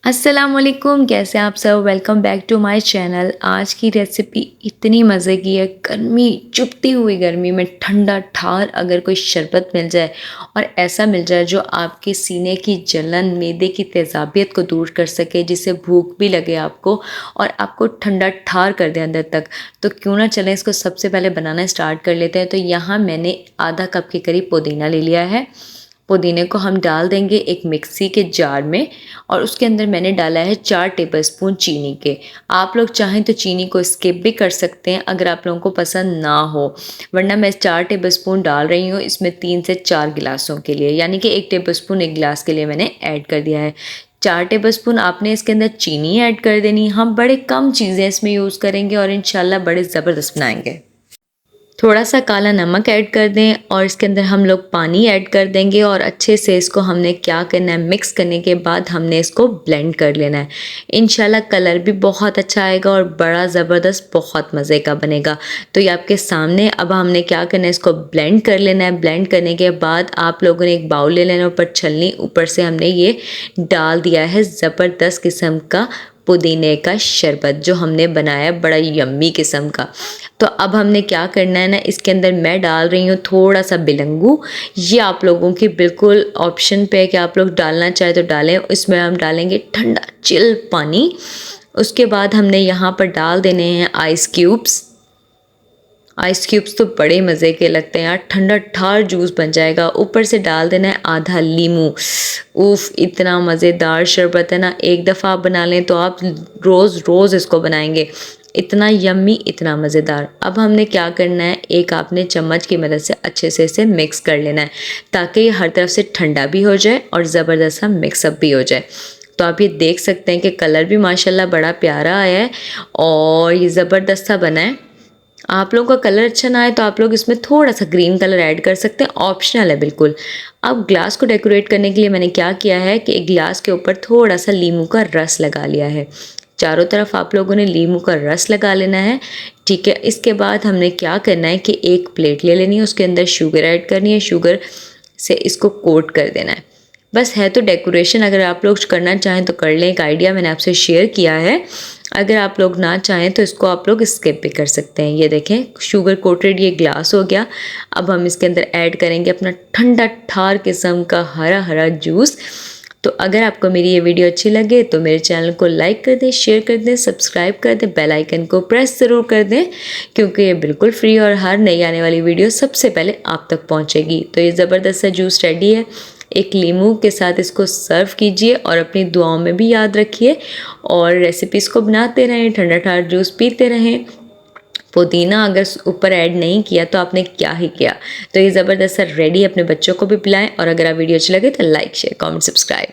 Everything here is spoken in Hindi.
अस्सलामुअलैकुम, कैसे हैं आप सब। Welcome back to my channel. आज की रेसिपी इतनी मज़े की है। गर्मी, चुभती हुई गर्मी में ठंडा ठार अगर कोई शरबत मिल जाए और ऐसा मिल जाए जो आपके सीने की जलन, मैदे की तेज़ाबियत को दूर कर सके, जिससे भूख भी लगे आपको और आपको ठंडा ठार कर दे अंदर तक, तो क्यों ना चलें इसको सबसे पहले बनाना स्टार्ट कर लेते हैं। तो यहाँ मैंने आधा कप के करीब पुदीना ले लिया है। पुदीने को हम डाल देंगे एक मिक्सी के जार में और उसके अंदर मैंने डाला है 4 टेबलस्पून चीनी के। आप लोग चाहें तो चीनी को स्किप भी कर सकते हैं अगर आप लोगों को पसंद ना हो, वरना मैं 4 टेबलस्पून डाल रही हूँ इसमें 3 से 4 गिलासों के लिए, यानी कि 1 टेबलस्पून 1 गिलास के लिए मैंने ऐड कर दिया है। 4 टेबलस्पून आपने इसके अंदर चीनी ऐड कर देनी। हम बड़े कम चीज़ें इसमें यूज़ करेंगे और इंशाल्लाह बड़े ज़बरदस्त बनाएंगे। थोड़ा सा काला नमक ऐड कर दें और इसके अंदर हम लोग पानी ऐड कर देंगे और अच्छे से इसको हमने क्या करना है, मिक्स करने के बाद हमने इसको ब्लेंड कर लेना है। इंशाल्लाह कलर भी बहुत अच्छा आएगा और बड़ा ज़बरदस्त बहुत मज़े का बनेगा। तो ये आपके सामने। अब हमने क्या करना है, इसको ब्लेंड कर लेना है। ब्लेंड करने के बाद आप लोगों ने एक बाउल ले लेना, ऊपर छलनी, ऊपर से हमने ये डाल दिया है ज़बरदस्त किस्म का पुदीने का शरबत जो हमने बनाया, बड़ा यम्मी किस्म का। तो अब हमने क्या करना है ना, इसके अंदर मैं डाल रही हूँ थोड़ा सा बिलंगू। ये आप लोगों की बिल्कुल ऑप्शन पे है कि आप लोग डालना चाहे तो डालें। इसमें हम डालेंगे ठंडा चिल पानी। उसके बाद हमने यहाँ पर डाल देने हैं आइस क्यूब्स। आइस क्यूब्स तो बड़े मज़े के लगते हैं यार, ठंडा ठार जूस बन जाएगा। ऊपर से डाल देना है आधा लीमू। उफ, इतना मज़ेदार शरबत है ना, एक दफ़ा आप बना लें तो आप रोज़ रोज़ इसको बनाएंगे। इतना यम्मी, इतना मज़ेदार। अब हमने क्या करना है, एक आपने चम्मच की मदद से अच्छे से इसे मिक्स कर लेना है ताकि ये हर तरफ से ठंडा भी हो जाए और ज़बरदस्त सा मिक्सअप भी हो जाए। तो आप ये देख सकते हैं कि कलर भी माशाल्लाह बड़ा प्यारा आया है और ये ज़बरदस्त सा बना है। आप लोगों का कलर अच्छा ना आए तो आप लोग इसमें थोड़ा सा ग्रीन कलर ऐड कर सकते हैं, ऑप्शनल है बिल्कुल। अब ग्लास को डेकोरेट करने के लिए मैंने क्या किया है कि एक गिलास के ऊपर थोड़ा सा नींबू का रस लगा लिया है। चारों तरफ आप लोगों ने नींबू का रस लगा लेना है, ठीक है। इसके बाद हमने क्या करना है कि एक प्लेट ले लेनी है, उसके अंदर शुगर ऐड करनी है, शुगर से इसको कोट कर देना है। बस है तो डेकोरेशन, अगर आप लोग करना चाहें तो कर लें। एक आइडिया मैंने आपसे शेयर किया है, अगर आप लोग ना चाहें तो इसको आप लोग स्किप भी कर सकते हैं। ये देखें शुगर कोटेड ये ग्लास हो गया। अब हम इसके अंदर ऐड करेंगे अपना ठंडा ठार किस्म का हरा हरा जूस। तो अगर आपको मेरी ये वीडियो अच्छी लगे तो मेरे चैनल को लाइक कर दें, शेयर कर दें, सब्सक्राइब कर दें, बेल आइकन को प्रेस ज़रूर कर दें क्योंकि ये बिल्कुल फ्री और हर नई आने वाली वीडियो सबसे पहले आप तक पहुंचेगी। तो ये ज़बरदस्त सा जूस रेडी है। एक लीमू के साथ इसको सर्व कीजिए और अपनी दुआओं में भी याद रखिए और रेसिपीज़ को बनाते रहें, ठंडा ठंडा जूस पीते रहें। पुदीना अगर ऊपर ऐड नहीं किया तो आपने क्या ही किया। तो ये ज़बरदस्त सा रेडी, अपने बच्चों को भी पिलाएं और अगर आप वीडियो अच्छी लगे तो लाइक शेयर कमेंट सब्सक्राइब।